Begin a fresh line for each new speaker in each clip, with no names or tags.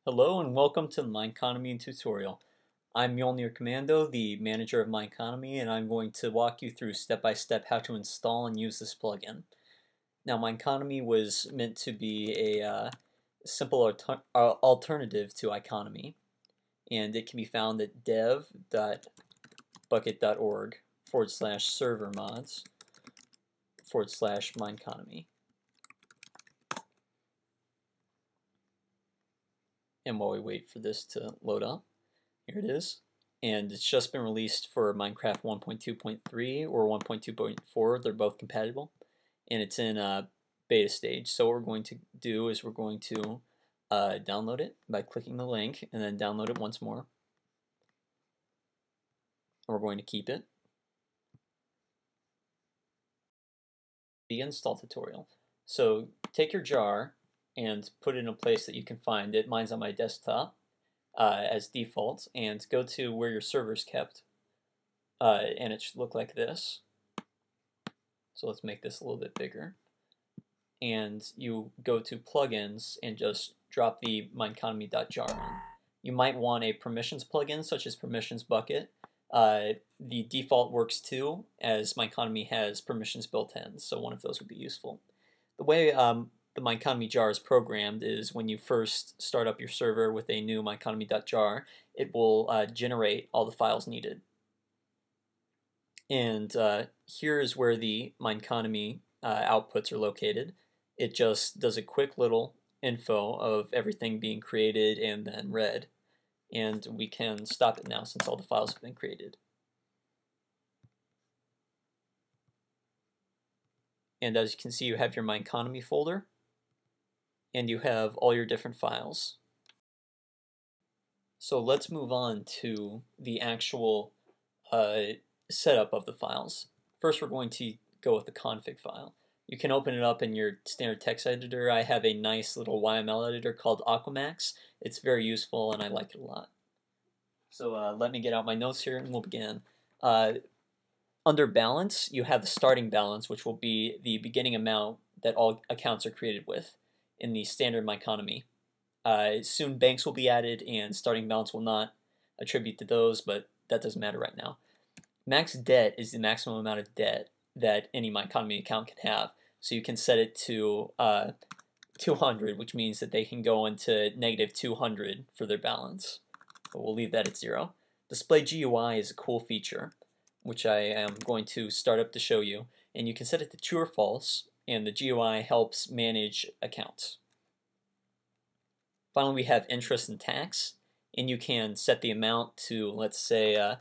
Hello and welcome to the MineConomy tutorial. I'm Mjolnir Commando, the manager of MineConomy, and I'm going to walk you through step by step how to install and use this plugin. Now, MineConomy was meant to be a simple alternative to Economy, and it can be found at dev.bukkit.org/server-mods/MineConomy. And while we wait for this to load up, here it is. And it's just been released for Minecraft 1.2.3 or 1.2.4. They're both compatible. And it's in beta stage. So what we're going to do is we're going to download it by clicking the link and then download it once more. And we're going to keep it. The install tutorial. So take your jar and put it in a place that you can find it. Mine's on my desktop as default, and go to where your server's kept. And it should look like this. So let's make this a little bit bigger. And you go to plugins and just drop the MineConomy.jar in. You might want a permissions plugin such as Permissions Bukkit. The default works too, as MineConomy has permissions built in, so one of those would be useful. The way the MineConomy jar is programmed is when you first start up your server with a new MineConomy.jar, it will generate all the files needed. And here is where the MineConomy outputs are located. It just does a quick little info of everything being created and then read. And we can stop it now since all the files have been created. And as you can see, you have your MineConomy folder, and you have all your different files. So let's move on to the actual setup of the files. First, we're going to go with the config file. You can open it up in your standard text editor. I have a nice little YML editor called Aquamax. It's very useful and I like it a lot. So let me get out my notes here and we'll begin. Under balance, you have the starting balance, which will be the beginning amount that all accounts are created with in the standard MineConomy. Soon banks will be added and starting balance will not attribute to those, but that doesn't matter right now. Max debt is the maximum amount of debt that any MineConomy account can have. So you can set it to 200, which means that they can go into negative 200 for their balance. But we'll leave that at 0. Display GUI is a cool feature, which I am going to start up to show you. And you can set it to true or false, and the GUI helps manage accounts. Finally, we have interest and tax, and you can set the amount to, let's say,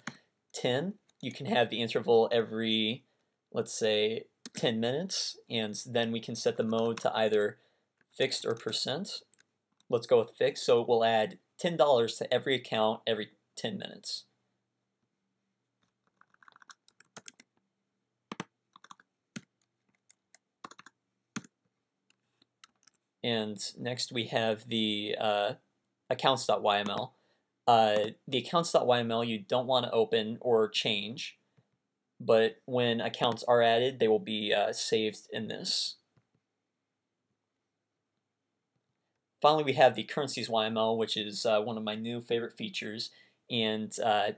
10. You can have the interval every, let's say, 10 minutes, and then we can set the mode to either fixed or percent. Let's go with fixed, so we'll add $10 to every account every 10 minutes. And next we have the accounts.yml. The accounts.yml you don't want to open or change, but when accounts are added, they will be saved in this. Finally, we have the currencies YML, which is one of my new favorite features, and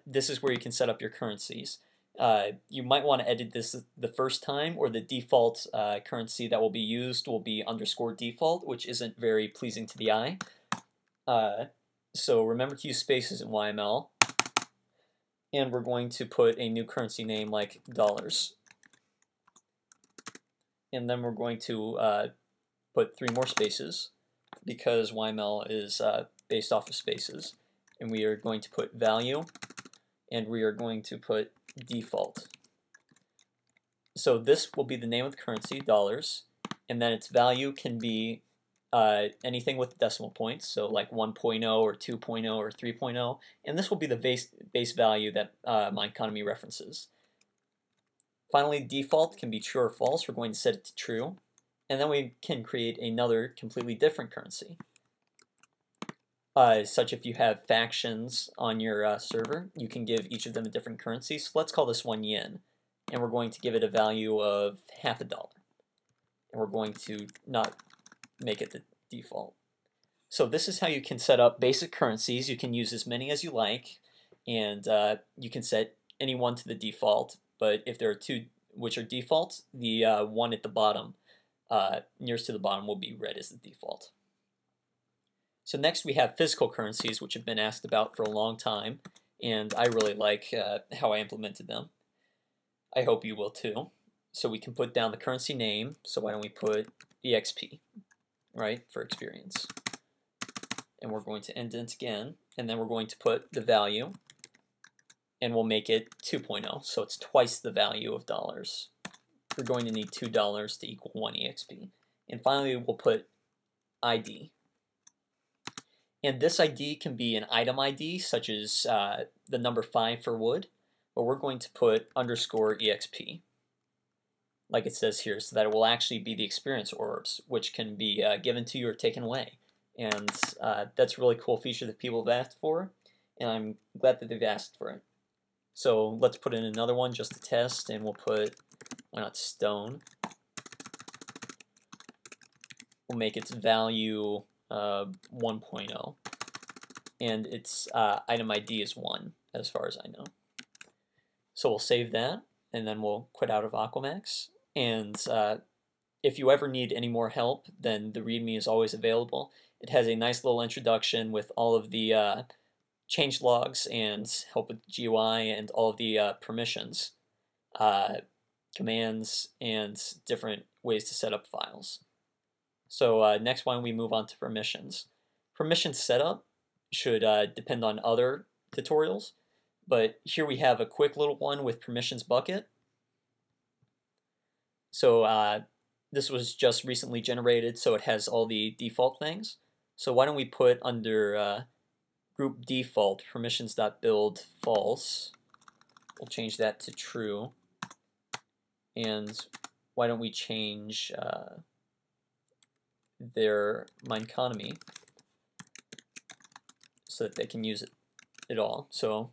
this is where you can set up your currencies. You might want to edit this the first time, or the default currency that will be used will be _default, which isn't very pleasing to the eye. So remember to use spaces in YML, and we're going to put a new currency name like dollars. And then we're going to put 3 more spaces, because YML is based off of spaces. And we are going to put value, and we are going to put default. So this will be the name of the currency, dollars, and then its value can be anything with decimal points, so like 1.0 or 2.0 or 3.0, and this will be the base value that MineConomy references. Finally, default can be true or false. We're going to set it to true, and then we can create another completely different currency. Such if you have factions on your server, you can give each of them a different currency. So let's call this one yen, and we're going to give it a value of $0.50. And we're going to not make it the default. So this is how you can set up basic currencies. You can use as many as you like, and you can set any one to the default. But if there are two which are default, the one at the bottom, nearest to the bottom, will be red as the default. So next we have physical currencies, which have been asked about for a long time, and I really like how I implemented them. I hope you will too. So we can put down the currency name. So why don't we put EXP, right, for experience. And we're going to indent again, and then we're going to put the value, and we'll make it 2.0, so it's twice the value of dollars. We're going to need $2 to equal 1 EXP. And finally, we'll put ID. And this ID can be an item ID, such as the number 5 for wood, but we're going to put underscore EXP, like it says here, so that it will actually be the experience orbs, which can be given to you or taken away. And that's a really cool feature that people have asked for, and I'm glad that they've asked for it. So let's put in another one just to test, and we'll put, why not stone? We'll make its value 1.0, and its item ID is 1, as far as I know. So we'll save that, and then we'll quit out of Aquamax. And if you ever need any more help, then the README is always available. It has a nice little introduction with all of the change logs and help with GUI and all of the permissions, commands, and different ways to set up files. So next one, we move on to permissions. Permission setup should depend on other tutorials, but here we have a quick little one with permissions bucket. So this was just recently generated, so it has all the default things. So why don't we put under group default permissions.build false. We'll change that to true. And why don't we change their MineConomy so that they can use it all. So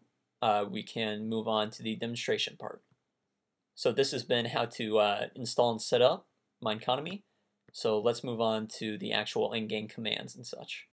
we can move on to the demonstration part. So this has been how to install and set up MineConomy. So let's move on to the actual in-game commands and such.